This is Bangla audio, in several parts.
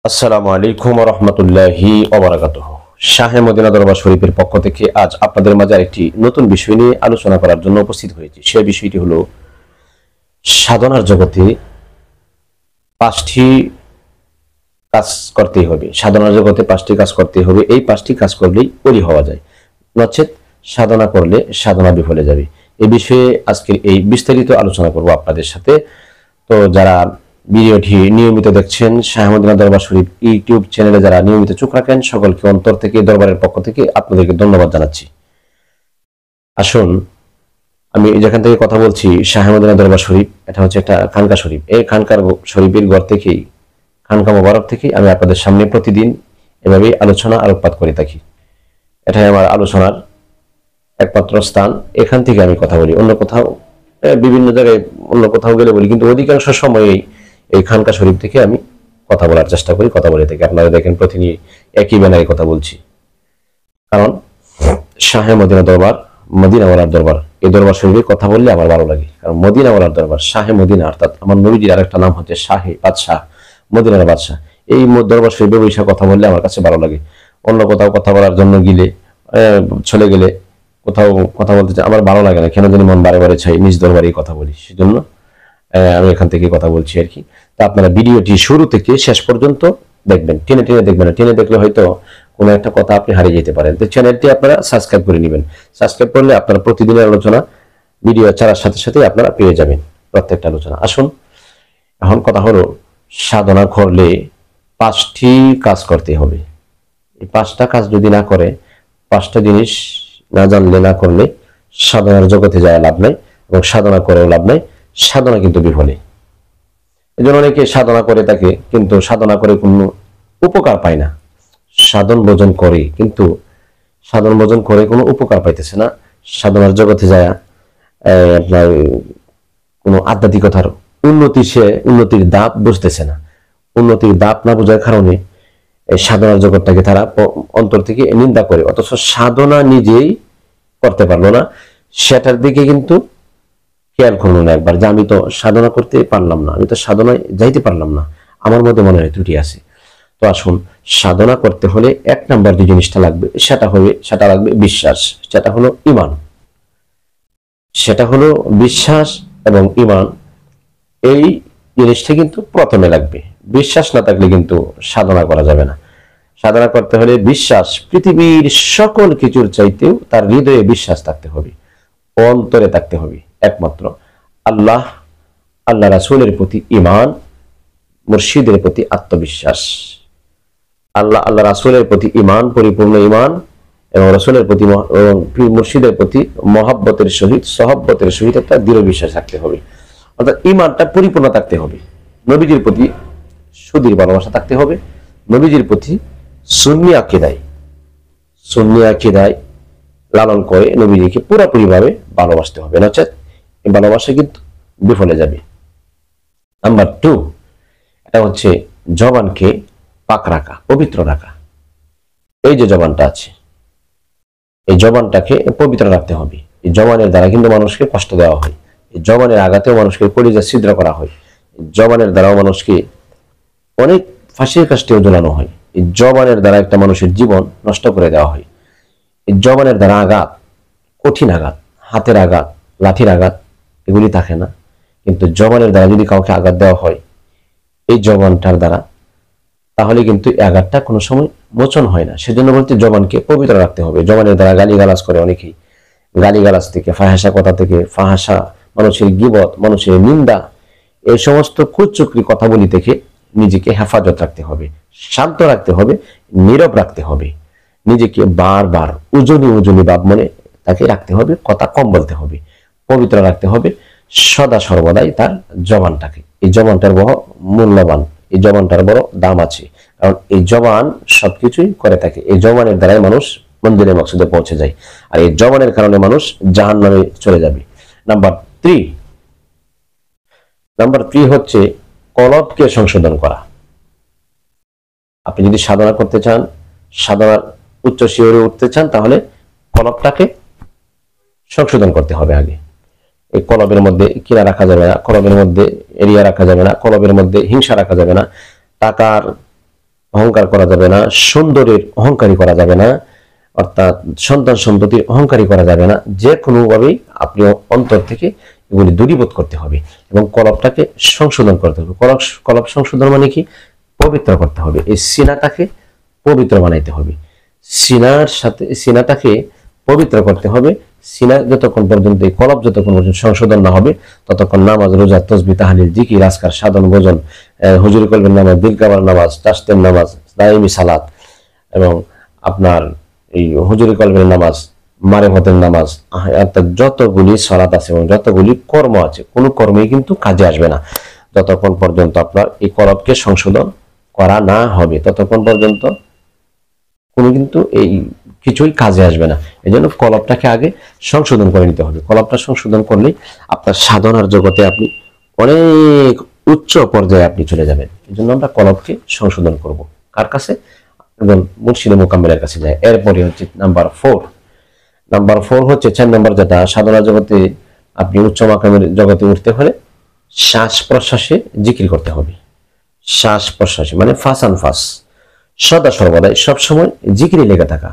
আসসালামু আলাইকুম ওয়া রাহমাতুল্লাহি ওয়া বারাকাতুহু। শাহে মদিনা দরবার শরীফের পক্ষ থেকে আজ আপনাদের মাঝে একটি নতুন বিষয় নিয়ে আলোচনা করার জন্য উপস্থিত হয়েছি। সেই বিষয়টি হলো সাধনার জগতে পাঁচটি কাজ করতে হবে। সাধনার জগতে পাঁচটি কাজ করতে হবে। এই পাঁচটি কাজ করলেই ওলি হওয়া যায়, নচেত সাধনা করলে সাধনা বিফলে যাবে। এই বিষয়ে আজকের এই বিস্তারিত আলোচনা করব আপনাদের সাথে। তো যারা ভিডিওটি নিয়মিত দেখছেন, শাহে মদিনা দরবার শরীফ ইউটিউব চ্যানেলে যারা নিয়মিত চোখ রাখেন, সকলকে অন্তর থেকে দরবারের পক্ষ থেকে আপনাদেরকে ধন্যবাদ জানাচ্ছি। আসুন, আমি যেখান থেকে কথা বলছি, শাহে মদিনা দরবার শরীফ, এটা হচ্ছে একটা খানকা শরীফ। এই খানকার শরীফের ঘর থেকেই, খানকা মোবারক থেকেই আমি আপনাদের সামনে প্রতিদিন এভাবেই আলোচনা আলোকপাত করে থাকি। এটাই আমার আলোচনার একমাত্র স্থান। এখান থেকে আমি কথা বলি। অন্য কোথাও বিভিন্ন জায়গায় অন্য কোথাও গেলে বলি, কিন্তু অধিকাংশ সময়েই এই খানকা শরীফ থেকে আমি কথা বলার চেষ্টা করি, কথা বলে থাকি। আপনারা দেখেন প্রতিদিন একই ব্যানারে কথা বলছি, কারণ শাহে মদিনা দরবার, মদিনাওয়ালার দরবার, এই দরবার শরীফে কথা বললে আমার ভালো লাগে। কারণ মদিনাওয়ালার দরবার, শাহে মদিনা, অর্থাৎ আমার নবীজির আরেকটা নাম হচ্ছে শাহে বাদশাহ, মদিনার বাদশাহ। এই দরবার শরীফে বৈশা কথা বললে আমার কাছে ভালো লাগে। অন্য কোথাও কথা বলার জন্য গেলে, চলে গেলে কোথাও কথা বলতে চাই, আমার ভালো লাগে না। কেন জানি মন বারে বারে চাই নিজ দরবারেই কথা বলি। সেজন্য আমি এখান থেকে কথা বলছি আর কি। তা আপনারা ভিডিওটি শুরু থেকে শেষ পর্যন্ত দেখবেন, টেনে টেনে দেখবেন না। টেনে দেখলে হয়তো কোনো একটা কথা আপনি হারিয়ে যেতে পারেন। তো চ্যানেলটি আপনারা সাবস্ক্রাইব করে নেবেন। সাবস্ক্রাইব করলে আপনারা প্রতিদিনের আলোচনা ভিডিও ছাড়ার সাথে সাথে আপনারা পেয়ে যাবেন প্রত্যেকটা আলোচনা। আসুন, এখন কথা হলো, সাধনা করলে পাঁচটি কাজ করতে হবে। এই পাঁচটা কাজ যদি না করে, পাঁচটা জিনিস না জানলে, না করলে সাধনার জগতে যায় লাভ নাই, এবং সাধনা করেও লাভ নাই। সাধনা কিন্তু বিফলে। এই জন্য অনেকে সাধনা করে থাকে, কিন্তু সাধনা করে কোনো উপকার পায় না। সাধন ভোজন করে, কিন্তু সাধন ভোজন করে কোনো উপকার পাইতেছে না। সাধনার জগতে যায় আপনার কোনো আধ্যাত্মিকতার উন্নতির দাপ বুঝতেছে না। উন্নতির দাপ না বোঝার কারণে এই সাধনার জগৎটাকে তারা অন্তর থেকে নিন্দা করে, অথচ সাধনা নিজেই করতে পারলো না। সেটার দিকে কিন্তু খেয়াল করলো না একবার, যে আমি তো সাধনা করতে পারলাম না, আমি তো সাধনায় যাইতে পারলাম না, আমার মধ্যে মনে হয় ত্রুটি আছে। তো আসুন, সাধনা করতে হলে এক নাম্বার যে জিনিসটা লাগবে, সেটা লাগবে বিশ্বাস। সেটা হলো ঈমান। সেটা হলো বিশ্বাস এবং ঈমান। এই জিনিসটা কিন্তু প্রথমে লাগবে। বিশ্বাস না থাকলে কিন্তু সাধনা করা যাবে না। সাধনা করতে হলে বিশ্বাস, পৃথিবীর সকল কিছুর চাইতেও তার হৃদয়ে বিশ্বাস থাকতে হবে, অন্তরে থাকতে হবে একমাত্র আল্লাহ, আল্লাহ রাসূলের প্রতি ঈমান, মুর্শিদের প্রতি আত্মবিশ্বাস। আল্লাহ রাসূলের প্রতি ঈমান, পরিপূর্ণ ঈমান, এবং রাসূলের প্রতি মুর্শিদের প্রতি মহব্বতের সহিত, সহব্বতের সহিত একটা দৃঢ় বিশ্বাস রাখতে হবে। অর্থাৎ ঈমানটা পরিপূর্ণ থাকতে হবে। নবীজির প্রতি সুদৃঢ় ভালোবাসা থাকতে হবে। নবীজির প্রতি সুন্নি আকীদায় লালন করে নবীজিকে পুরোপুরিভাবে ভালোবাসতে হবে, নচেত এই ভালোবাসা কিন্তু বিফলে যাবে। নাম্বার 2, এটা হচ্ছে জবানকে পাক রাখা, পবিত্র রাখা। এই যে জবানটা আছে, এই জবানটাকে পবিত্র রাখতে হবে। এই জবানের দ্বারা কিন্তু মানুষকে কষ্ট দেওয়া হয়। এই জবানের আঘাতেও মানুষকে কলিজা ছিদ্র করা হয়। জবানের দ্বারাও মানুষকে অনেক ফাঁসির কাষ্ঠেও ঝোলানো হয়। এই জবানের দ্বারা একটা মানুষের জীবন নষ্ট করে দেওয়া হয়। এই জবানের দ্বারা আঘাত, কঠিন আঘাত, হাতের আঘাত, লাঠির আঘাত, এগুলি থাকে না। কিন্তু জবানের দ্বারা যদি কাউকে আঘাত দেওয়া হয় এই জবানটার দ্বারা, তাহলে কিন্তু আঘাতটা কোনো সময় মোচন হয় না। সেজন্য বলতে জবানকে পবিত্র রাখতে হবে। জবানের দ্বারা গালিগালাজ করে অনেকেই। গালিগালাজ থেকে, ফাহাসা কথা থেকে, ফাহাসা, মানুষের গীবত, মানুষের নিন্দা, এই সমস্ত কুচক্রি কথা বলি থেকে নিজেকে হেফাজত রাখতে হবে, শান্ত রাখতে হবে, নীরব রাখতে হবে। নিজেকে বারবার উজনি ভাব মনে তাকে রাখতে হবে, কথা কম বলতে হবে, পবিত্র রাখতে হবে সদা সর্বদাই তার জবানটাকে। এই জবানটার বড় মূল্যবান, এই জবানটার বড় দাম আছে, কারণ এই জবান সবকিছুই করে থাকে। এই জবানের দ্বারাই মানুষ মন্দিরে মকসুদে পৌঁছে যায়, আর এই জবানের কারণে মানুষ জাহান্নামে চলে যাবে। নাম্বার 3 হচ্ছে কলবকে সংশোধন করা। আপনি যদি সাধনা করতে চান, সাধনার উচ্চ শিখরে উঠতে চান, তাহলে কলবটাকে সংশোধন করতে হবে আগে। এই কলবের মধ্যে কিনা রাখা যাবে না, কলবের মধ্যে এরিয়া রাখা যাবে না, কলবের মধ্যে হিংসা রাখা যাবে না, টাকার অহংকার করা যাবে না, সুন্দরের অহংকারী করা যাবে না, অর্থাৎ সন্তান সন্ততির অহংকারী করা যাবে না। যে কোনোভাবেই আপনি অন্তর থেকে এগুলি দূরীভূত করতে হবে এবং কলবটাকে সংশোধন করতে হবে। কলব সংশোধন মানে কি? পবিত্র করতে হবে। এই সিনাটাকে পবিত্র বানাইতে হবে, সিনাটাকে পবিত্র করতে হবে। সিনা যতক্ষণ পর্যন্ত, এই কলব যতক্ষণ পর্যন্ত সংশোধন না হবে, ততক্ষণ নামাজ, রোজা, তাসবিহ, তাহলিল, জিকির, আজকার, সাধন, ভোজন, হুজুরি কলবের নামাজ, দিল কাবার নামাজ, তাসতের নামাজ, দাইমি সালাত এবং আপনার এই হুজুরি কলবের নামাজ, মারেফতের নামাজ, অর্থাৎ যতগুলি সালাত আছে এবং যতগুলি কর্ম আছে, কোনো কর্মই কিন্তু কাজে আসবে না যতক্ষণ পর্যন্ত আপনার এই কলবকে সংশোধন করা না হবে। ততক্ষণ পর্যন্ত কোনো কিন্তু এই কিছুই কাজে আসবে না। এই জন্য কলবটাকে আগে সংশোধন করে নিতে হবে। কলবটা সংশোধন করলেই আপনার সাধনার জগতে আপনি অনেক উচ্চ পর্যায়ে আপনি চলে যাবেন। এই জন্য আমরা কলবকে সংশোধন করব। কার কাছে? এবং মুর্শিদে মোকাম্মেলের কাছে যায়। এরপরে হচ্ছে নাম্বার 4 হচ্ছে 4 নম্বর, যেটা সাধনা জগতে আপনি উচ্চ মাকামের জগতে উঠতে হলে শ্বাস প্রশ্বাসে জিকির করতে হবে। শ্বাস প্রশ্বাসে মানে ফাস আন ফাস, সদা সর্বদাই সবসময় জিকিরে লেগে থাকা।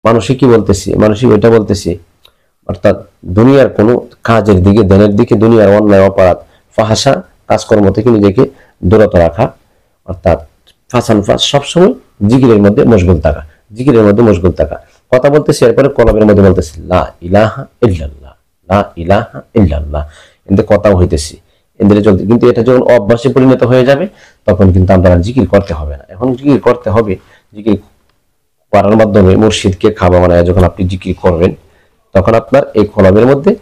মানুষই কি বলতেছি, মানুষই এটা বলতেছি, অর্থাৎ দুনিয়ার কোনো কাজের দিকে, ধ্যানের দিকে, দুনিয়ার অন্যায়, অপরাধ, ফাহাসা কাজকর্ম থেকে নিজেকে দূরত রাখা, অর্থাৎ ফাসান ফাস, সবসময় জিকিরের মধ্যে মশগুল থাকা, জিকিরের মধ্যে মশগুল থাকা। কথা বলতেছি, এরপরে কলবের মধ্যে বলতেছি লা ইলাহা ইল্লাল্লাহ, লা ইলাহা ইল্লাল্লাহ, এতে কথাও হইতেছি, এদের চলতে। কিন্তু এটা যখন অভ্যাসে পরিণত হয়ে যাবে, তখন কিন্তু আপনারা জিকির করতে হবে না। এখন জিকির করতে হবে। জিকির করার মাধ্যমে মুর্শিদকে খাওয়া মানে যখন আপনি জিকির করবেন, তখন আপনার এই কলবের মধ্যে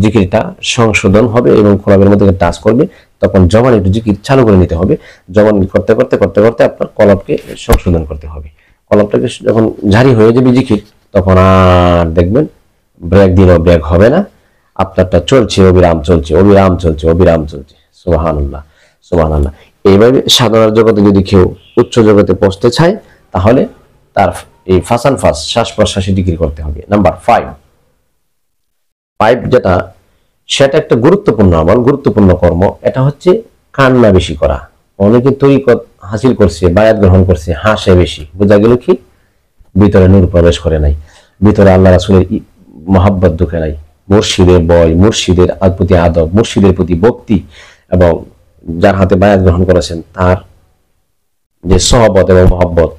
জিকিরটা সংশোধন হবে এবং কলবের মধ্যে টাচ করবে। তখন জবান একটু জিকির চালু করে নিতে হবে। জবান করতে করতে করতে করতে আপনার কলবকে সংশোধন করতে হবে। কলবটাকে যখন জারি হয়ে যাবে জিকির, তখন আর দেখবেন ব্রেক দিলেও ব্রেক হবে না। আপনারটা চলছে, অবিরাম চলছে, অবিরাম চলছে, অবিরাম চলছে। সুবহানাল্লাহ, সুবহানাল্লাহ। এইভাবে সাধনার জগতে যদি কেউ উচ্চ জগতে পৌঁছতে চায়, তাহলে তার এই ফাসান ফাস, শ্বাস প্রশ্বাসে জিকির করতে হবে। নাম্বার 5 যেটা, সেটা একটা গুরুত্বপূর্ণ আমল, গুরুত্বপূর্ণ কর্ম। এটা হচ্ছে কান্না বেশি করা। অনেকে তরিকত হাসিল করছে, বায়াত গ্রহণ করছে, হাসে বেশি। বোঝা গেল কি? ভিতরে নূর প্রবেশ করে নাই, ভিতরে আল্লাহ রাসূলের মহাব্বত ঢুকে নাই, মুর্শিদের বয়, মুর্শিদের প্রতি আদব, মুর্শিদের প্রতি ভক্তি, এবং যার হাতে বায়াত গ্রহণ করেছেন তার যে সহবত এবং মহব্বত,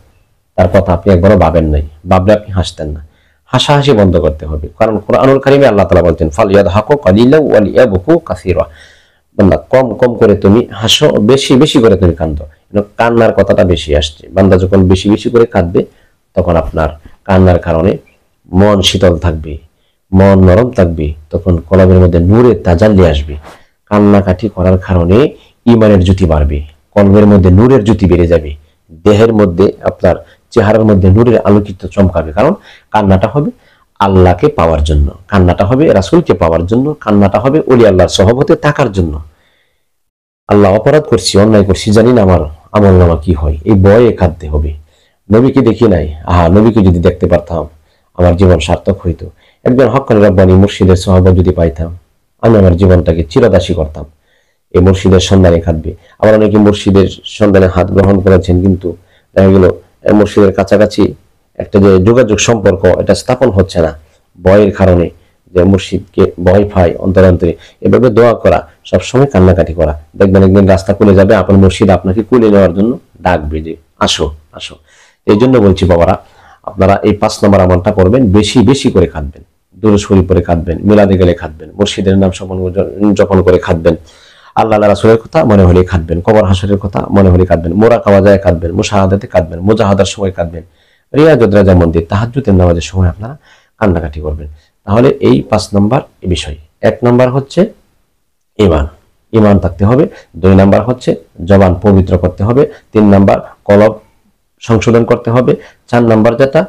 তার কথা আপনি একবারও ভাবেন নাই। ভাবলে আপনি হাসতেন না। হাসাহাসি বন্ধ করতে হবে। কারণ কোরআনুল কারীমে আল্লাহ তাআলা বলছেন, ফালইয়াদহাকু কালিলান ওয়া লিয়াবকু কাসীরা। বান্দা কম কম করে তুমি হাসো, বেশি বেশি করে তুমি কাঁদো। কান্নার কথাটা বেশি আসছে। বান্দা যখন বেশি বেশি করে কাঁদবে, তখন আপনার কান্নার কারণে মন শীতল থাকবে, মন নরম থাকবে, তখন কলবের মধ্যে নূরের তাজাল্লি আসবে। কান্নাকাটি করার কারণে ঈমানের জ্যোতি বাড়বে, কলবের মধ্যে নূরের জ্যোতি বেড়ে যাবে, দেহের মধ্যে আপনার চেহারার মধ্যে নূরের আলোকিত চমকাবে। কারণ কান্নাটা হবে আল্লাহকে পাওয়ার জন্য, কান্নাটা হবে রাসূলকে পাওয়ার জন্য, কান্নাটা হবে ওলি আল্লাহর সহবতে থাকার জন্য। আল্লাহ, অপরাধ করছি, অন্যায় করছি, জানি না আমার আমল নামা কি হয়, এই ভয়ে কাঁদতে হবে। নবীকে দেখি নাই, নবীকে যদি দেখতে পারতাম আমার জীবন সার্থক হইতো। একজন হক্কানি রব্বানি মুর্শিদের সহবত যদি পাইতাম, আমি আমার জীবনটাকে চিরদাসী করতাম। এই মুর্শিদের সন্ধানে কাঁদবে। আবার অনেকে মুর্শিদের সন্ধানে হাত গ্রহণ করেছেন, কিন্তু দেখা গেল মুর্শিদের কাছাকাছি একটা যে যোগাযোগ সম্পর্ক, এটা স্থাপন হচ্ছে না ভয়ের কারণে, যে মুর্শিদকে ভয় পায় অন্তরে অন্তরে। এভাবে দোয়া করা, সবসময় কান্নাকাটি করা, দেখবেন একদিন রাস্তা খুলে যাবে, আপনার মুর্শিদ আপনাকে কুলে নেওয়ার জন্য ডাকবে যে আসো আসো। এই জন্য বলছি বাবারা, আপনারা এই 5 নম্বর আমলটা করবেন, বেশি বেশি করে কাঁদবেন, দুরূদ শরীফ পড়ে কাঁদবেন, মিলাদে গেলে কাঁদবেন, মুর্শিদের নাম জপন করে কাঁদবেন, আল্লাহ রাসূলের কথা মনে হলে কাঁদবেন, কবর হাসরের কথা মনে হলে কাঁদবেন, মোরাকাবা যায় কাঁদবেন, মুশাহাদাতে কাঁদবেন, মুজাহাদার সময় কাঁদবেন, রিয়াজুদ রাজা মন্দির তাহাজ্জুদের নামাজের সময় আপনারা কান্নাকাটি করবেন। তাহলে এই 5 নম্বর এই বিষয়। 1 নম্বর হচ্ছে ঈমান থাকতে হবে, 2 নম্বর হচ্ছে জবান পবিত্র করতে হবে, 3 নম্বর কলব সংশোধন করতে হবে, 4 নম্বর যেটা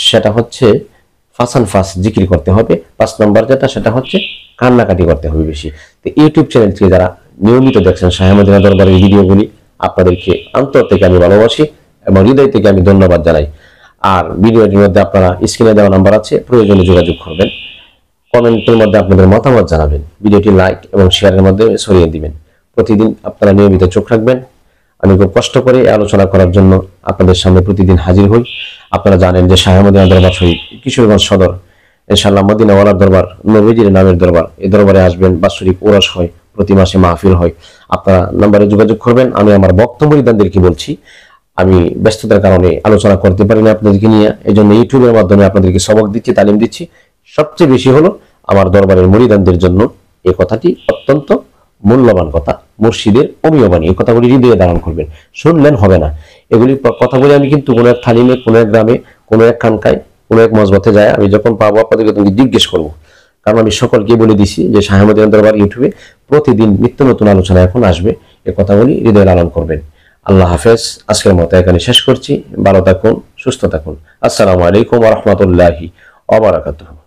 সেটা হচ্ছে ফাসান ফাস জিকির করতে হবে, 5 নম্বর যেটা সেটা হচ্ছে কান্নাকাটি করতে হবে বেশি। তো ইউটিউব চ্যানেল থেকে যারা নিয়মিত দেখছেন শাহে মদিনা দরবারের ভিডিওগুলি, আপনাদেরকে অন্তর থেকে আমি ভালোবাসি এবং হৃদয় থেকে আমি ধন্যবাদ জানাই। আর ভিডিওটির মধ্যে আপনারা স্ক্রিনে দেওয়া নাম্বার আছে, প্রয়োজনে যোগাযোগ করবেন, কমেন্টের মধ্যে আপনাদের মতামত জানাবেন, ভিডিওটি লাইক এবং শেয়ারের মধ্যে ছড়িয়ে দিবেন। প্রতিদিন আপনারা নিয়মিত চোখ রাখবেন। আমি খুব কষ্ট করে এই আলোচনা করার জন্য আপনাদের সামনে প্রতিদিন হাজির হই। আপনারা জানেন যে শাহে মদিনা দরবার শরীফ কিশোরগঞ্জ সদর, ইনশাআল্লাহ মদিনাওয়ালার দরবার, নবীজির নামের দরবার, এই দরবারে আসবেন, বাৎসরিক ওরস হয়, প্রতি মাসে মাহফিল হয়। আপনারা নাম্বারে যোগাযোগ করবেন। আমি আমার বক্তব্য মরিদানদেরকে বলছি, আমি ব্যস্ততার কারণে আলোচনা করতে পারি না আপনাদেরকে নিয়ে, এই জন্য ইউটিউবের মাধ্যমে আপনাদেরকে সবক দিচ্ছি, তালিম দিচ্ছি। সবচেয়ে বেশি হলো আমার দরবারের মুরিদানদের জন্য এই কথাটি অত্যন্ত মূল্যবান কথা, মুর্শিদের অমীয় বাণী। এই কথাগুলি হৃদয়ে ধারণ করবেন, শুনলেন হবে না। এগুলি কথাগুলি আমি কিন্তু কোনো এক তালিমে, কোনো এক গ্রামে, কোনো এক খানকায়, কোনো এক মসবতে যায় আমি যখন পাবো আপনাদেরকে তুমি জিজ্ঞেস করবো। কারণ আমি সকলকে বলে দিছি যে শাহে মদিনা দরবার ইউটিউবে প্রতিদিন নিত্য নতুন আলোচনা এখন আসবে। এই কথাগুলি হৃদয়ে লালন করবেন। আল্লাহ হাফেজ। আজকের মতো এখানে শেষ করছি। ভালো থাকুন, সুস্থ থাকুন। আসসালামু আলাইকুম ওয়া রাহমাতুল্লাহি ওয়া বারাকাতুহু।